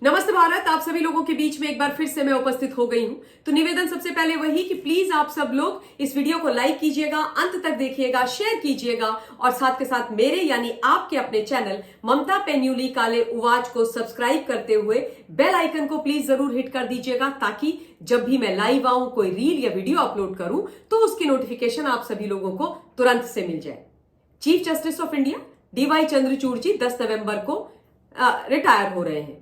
नमस्ते भारत। आप सभी लोगों के बीच में एक बार फिर से मैं उपस्थित हो गई हूं। तो निवेदन सबसे पहले वही कि प्लीज आप सब लोग इस वीडियो को लाइक कीजिएगा, अंत तक देखिएगा, शेयर कीजिएगा और साथ के साथ मेरे यानी आपके अपने चैनल ममता पेन्यूली काले उवाच को सब्सक्राइब करते हुए बेल आइकन को प्लीज जरूर हिट कर दीजिएगा, ताकि जब भी मैं लाइव आऊं, कोई रील या वीडियो अपलोड करूं तो उसकी नोटिफिकेशन आप सभी लोगों को तुरंत से मिल जाए। Chief justice of India DY Chandrachud ji 10 नवंबर को रिटायर हो रहे हैं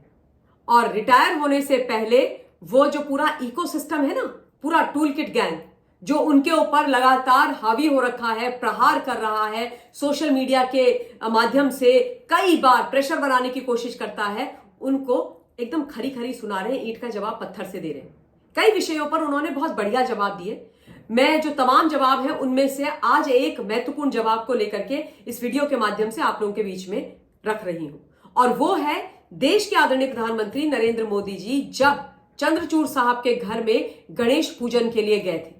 और रिटायर होने से पहले वो जो पूरा इकोसिस्टम है ना, पूरा टूल किट गैंग जो उनके ऊपर लगातार हावी हो रखा है, प्रहार कर रहा है, सोशल मीडिया के माध्यम से कई बार प्रेशर बनाने की कोशिश करता है, उनको एकदम खरी खरी सुना रहे हैं, ईंट का जवाब पत्थर से दे रहे हैं। कई विषयों पर उन्होंने बहुत बढ़िया जवाब दिए। मैं जो तमाम जवाब है उनमें से आज एक महत्वपूर्ण जवाब को लेकर के इस वीडियो के माध्यम से आप लोगों के बीच में रख रही हूं, और वो है देश के आदरणीय प्रधानमंत्री नरेंद्र मोदी जी जब चंद्रचूड़ साहब के घर में गणेश पूजन के लिए गए थे,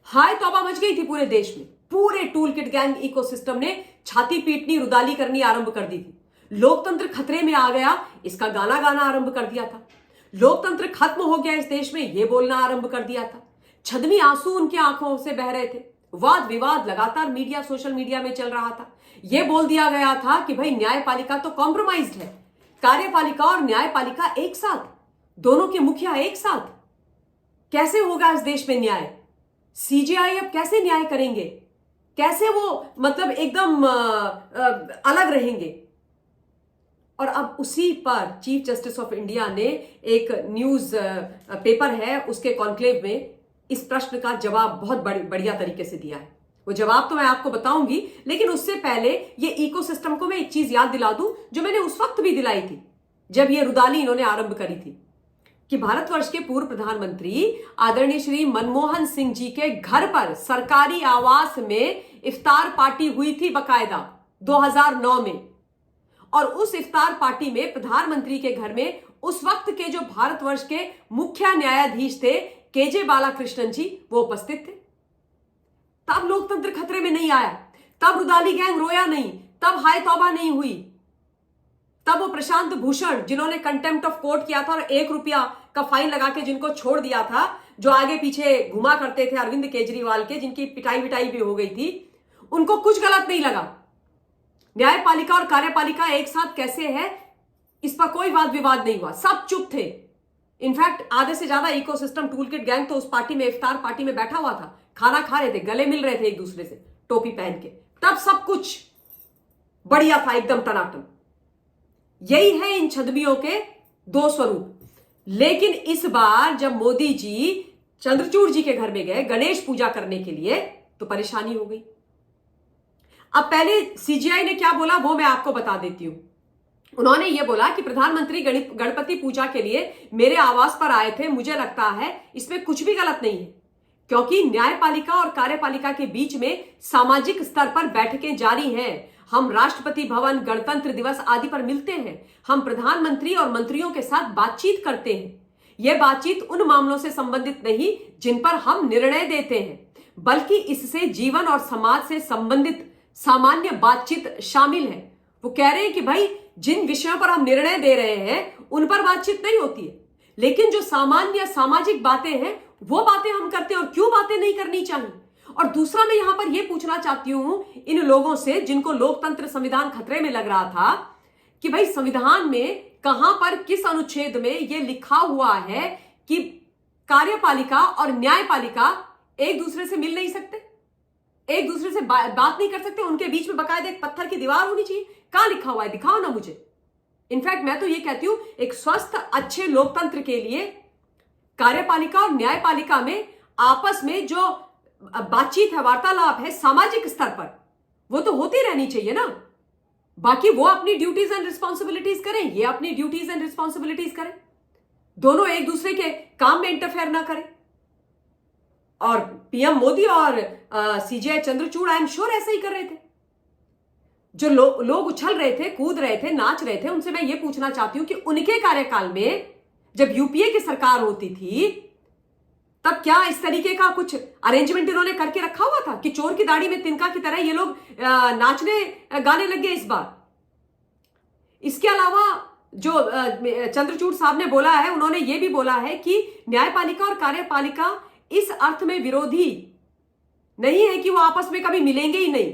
हाय तौबा मच गई थी पूरे देश में। पूरे टूल किट गैंग इकोसिस्टम ने छाती पीटनी, रुदाली करनी आरंभ कर दी थी। लोकतंत्र खतरे में आ गया, इसका गाना गाना आरंभ कर दिया था। लोकतंत्र खत्म हो गया इस देश में, यह बोलना आरंभ कर दिया था। छदमी आंसू उनकी आंखों से बह रहे थे। वाद विवाद लगातार मीडिया, सोशल मीडिया में चल रहा था। यह बोल दिया गया था कि भाई न्यायपालिका तो कॉम्प्रोमाइज्ड है, कार्यपालिका और न्यायपालिका एक साथ, दोनों के मुखिया एक साथ, कैसे होगा इस देश में न्याय? CJI अब कैसे न्याय करेंगे? कैसे वो मतलब एकदम अलग रहेंगे? और अब उसी पर चीफ जस्टिस ऑफ इंडिया ने एक न्यूज पेपर है, उसके कॉन्क्लेव में इस प्रश्न का जवाब बहुत बढ़िया तरीके से दिया है। वो जवाब तो मैं आपको बताऊंगी, लेकिन उससे पहले ये इकोसिस्टम को मैं एक चीज याद दिला दूं जो मैंने उस वक्त भी दिलाई थी जब ये रुदाली इन्होंने आरंभ करी थी, कि भारतवर्ष के पूर्व प्रधानमंत्री आदरणीय श्री मनमोहन सिंह जी के घर पर सरकारी आवास में इफ्तार पार्टी हुई थी बकायदा 2009 में, और उस इफ्तार पार्टी में प्रधानमंत्री के घर में उस वक्त के जो भारतवर्ष के मुख्य न्यायाधीश थे KJ बालाकृष्णन जी, वो उपस्थित थे। तब लोकतंत्र खतरे में नहीं आया, तब रुदाली गैंग रोया नहीं, तब हाय तौबा नहीं हुई, तब वो प्रशांत भूषण जिन्होंने कंटेम्प्ट ऑफ कोर्ट किया था और 1 रुपया का फाइन लगा के जिनको छोड़ दिया था, जो आगे पीछे घुमा करते थे अरविंद केजरीवाल के, जिनकी पिटाई विटाई भी हो गई थी, उनको कुछ गलत नहीं लगा। न्यायपालिका और कार्यपालिका एक साथ कैसे है, इस पर कोई वाद विवाद नहीं हुआ, सब चुप थे। इनफैक्ट आधे से ज्यादा इकोसिस्टम टूल किट गैंग तो उस पार्टी में, इफ्तार पार्टी में बैठा हुआ था, खाना खा रहे थे, गले मिल रहे थे एक दूसरे से टोपी पहन के। तब सब कुछ बढ़िया था, एकदम टनाटन। यही है इन छदमियों के दो स्वरूप। लेकिन इस बार जब मोदी जी चंद्रचूड़ जी के घर में गए गणेश पूजा करने के लिए, तो परेशानी हो गई। अब पहले CJI ने क्या बोला वो मैं आपको बता देती हूं। उन्होंने ये बोला कि प्रधानमंत्री गणपति पूजा के लिए मेरे आवास पर आए थे, मुझे लगता है इसमें कुछ भी गलत नहीं है, क्योंकि न्यायपालिका और कार्यपालिका के बीच में सामाजिक स्तर पर बैठकें जारी हैं। हम राष्ट्रपति भवन, गणतंत्र दिवस आदि पर मिलते हैं, हम प्रधानमंत्री और मंत्रियों के साथ बातचीत करते हैं। यह बातचीत उन मामलों से संबंधित नहीं जिन पर हम निर्णय देते हैं, बल्कि इससे जीवन और समाज से संबंधित सामान्य बातचीत शामिल है। वो कह रहे हैं कि भाई जिन विषयों पर हम निर्णय दे रहे हैं उन पर बातचीत नहीं होती है, लेकिन जो सामान्य सामाजिक बातें हैं वो बातें हम करते हैं, और क्यों बातें नहीं करनी चाहिए। और दूसरा मैं यहां पर यह पूछना चाहती हूं इन लोगों से जिनको लोकतंत्र संविधान खतरे में लग रहा था, कि भाई संविधान में कहां पर, किस अनुच्छेद में यह लिखा हुआ है कि कार्यपालिका और न्यायपालिका एक दूसरे से मिल नहीं सकते, एक दूसरे से बात नहीं कर सकते, उनके बीच में बकायदा एक पत्थर की दीवार होनी चाहिए? कहां लिखा हुआ है? दिखाओ ना मुझे। इनफैक्ट मैं तो ये कहती हूं एक स्वस्थ अच्छे लोकतंत्र के लिए कार्यपालिका और न्यायपालिका में आपस में जो बातचीत है, वार्तालाप है सामाजिक स्तर पर, वो तो होती रहनी चाहिए ना। बाकी वो अपनी ड्यूटीज एंड रिस्पॉन्सिबिलिटीज करें, ये अपनी ड्यूटीज एंड रिस्पॉन्सिबिलिटीज करें, दोनों एक दूसरे के काम में इंटरफेयर ना करें। और PM मोदी और CJI Chandrachud I am sure ऐसा ही कर रहे थे। जो लोग उछल रहे थे, कूद रहे थे, नाच रहे थे, उनसे मैं ये पूछना चाहती हूं कि उनके कार्यकाल में जब UPA की सरकार होती थी, तब क्या इस तरीके का कुछ अरेंजमेंट इन्होंने करके रखा हुआ था कि चोर की दाढ़ी में तिनका की तरह ये लोग नाचने गाने लग गए इस बार? इसके अलावा जो चंद्रचूड़ साहब ने बोला है, उन्होंने ये भी बोला है कि न्यायपालिका और कार्यपालिका इस अर्थ में विरोधी नहीं है कि वो आपस में कभी मिलेंगे ही नहीं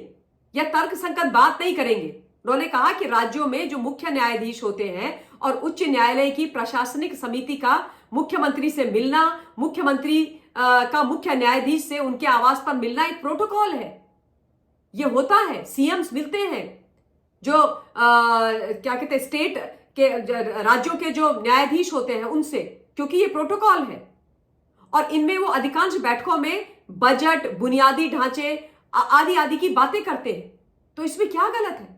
या तर्क संगत बात नहीं करेंगे। उन्होंने कहा कि राज्यों में जो मुख्य न्यायाधीश होते हैं और उच्च न्यायालय की प्रशासनिक समिति का मुख्यमंत्री से मिलना, मुख्यमंत्री का मुख्य न्यायाधीश से उनके आवास पर मिलना एक प्रोटोकॉल है। ये होता है, सीएम्स मिलते हैं, जो क्या कहते हैं स्टेट के राज्यों के जो न्यायाधीश होते हैं उनसे, क्योंकि ये प्रोटोकॉल है। और इनमें वो अधिकांश बैठकों में बजट, बुनियादी ढांचे आदि आदि की बातें करते हैं। तो इसमें क्या गलत है?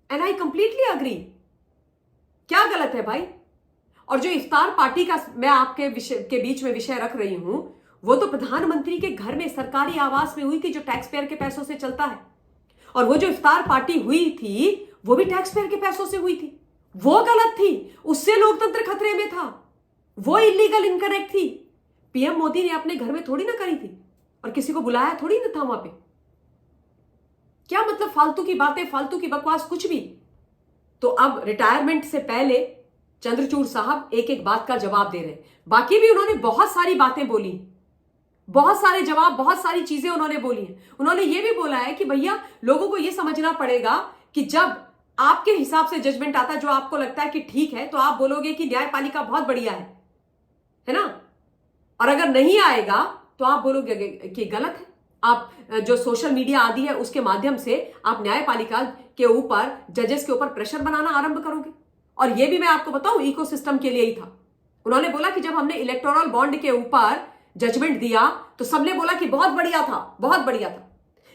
एंड आई कंप्लीटली अग्री, क्या गलत है भाई? और जो इफ्तार पार्टी का मैं आपके बीच में विषय रख रही हूं, वो तो प्रधानमंत्री के घर में सरकारी आवास में हुई थी, जो टैक्स पेयर के पैसों से चलता है। और वो जो इफ्तार पार्टी हुई थी, वो भी टैक्स पेयर के पैसों से हुई थी। वो गलत थी, उससे लोकतंत्र खतरे में था, वो इलीगल इनकरेक्ट थी। पीएम मोदी ने अपने घर में थोड़ी ना करी थी और किसी को बुलाया थोड़ी ना था वहां पे। क्या मतलब फालतू की बातें, फालतू की बकवास, कुछ भी। तो अब रिटायरमेंट से पहले चंद्रचूड़ साहब एक एक बात का जवाब दे रहे हैं। बाकी भी उन्होंने बहुत सारी बातें बोली, बहुत सारे जवाब, बहुत सारी चीजें उन्होंने बोली हैं। उन्होंने ये भी बोला है कि भैया लोगों को ये समझना पड़ेगा कि जब आपके हिसाब से जजमेंट आता है, जो आपको लगता है कि ठीक है, तो आप बोलोगे कि न्यायपालिका बहुत बढ़िया है ना? और अगर नहीं आएगा तो आप बोलोगे कि गलत है। आप जो सोशल मीडिया आदि है उसके माध्यम से आप न्यायपालिका के ऊपर, जजेस के ऊपर प्रेशर बनाना आरंभ करोगे। और ये भी मैं आपको बताऊं, इकोसिस्टम के लिए ही था। उन्होंने बोला कि जब हमने इलेक्टोरल बॉन्ड के ऊपर जजमेंट दिया तो सबने बोला कि बहुत बढ़िया था, बहुत बढ़िया था।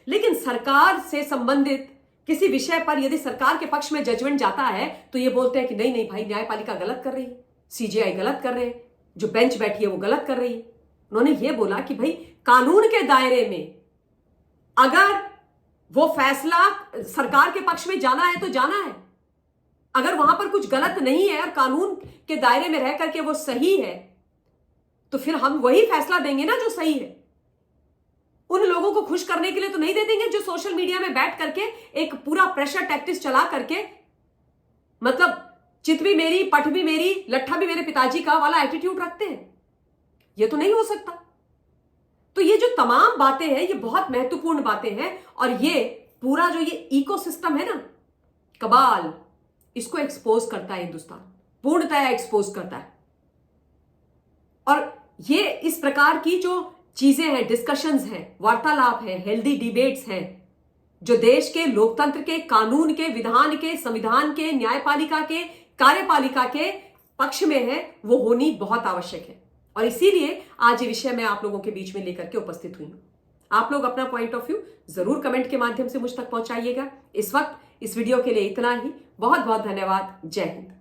लेकिन सरकार से संबंधित किसी विषय पर यदि सरकार के पक्ष में जजमेंट जाता है तो ये बोलते हैं कि नहीं नहीं भाई, न्यायपालिका गलत कर रही है, सीजेआई गलत कर रहे हैं, जो बेंच बैठी है वो गलत कर रही है। उन्होंने ये बोला कि भाई कानून के दायरे में अगर वो फैसला सरकार के पक्ष में जाना है तो जाना है। अगर वहां पर कुछ गलत नहीं है और कानून के दायरे में रह करके वो सही है, तो फिर हम वही फैसला देंगे ना जो सही है। उन लोगों को खुश करने के लिए तो नहीं दे देंगे जो सोशल मीडिया में बैठ करके एक पूरा प्रेशर टैक्टिक्स चला करके, मतलब चित भी मेरी, पट भी मेरी, लट्ठा भी मेरे पिताजी का वाला एटीट्यूड रखते हैं। ये तो नहीं हो सकता। तो ये जो तमाम बातें हैं, ये बहुत महत्वपूर्ण बातें हैं। और ये पूरा जो ये इकोसिस्टम है ना, कबाल, इसको एक्सपोज करता है हिंदुस्तान, पूर्णतः एक्सपोज करता है। और ये इस प्रकार की जो चीजें हैं, डिस्कशंस हैं, वार्तालाप है, हेल्दी डिबेट्स हैं, जो देश के लोकतंत्र के, कानून के, विधान के, संविधान के, न्यायपालिका के, कार्यपालिका के पक्ष में है, वो होनी बहुत आवश्यक है। और इसीलिए आज ये विषय मैं आप लोगों के बीच में लेकर के उपस्थित हुई हूं। आप लोग अपना पॉइंट ऑफ व्यू जरूर कमेंट के माध्यम से मुझ तक पहुंचाइएगा। इस वक्त इस वीडियो के लिए इतना ही। बहुत बहुत धन्यवाद। जय हिंद।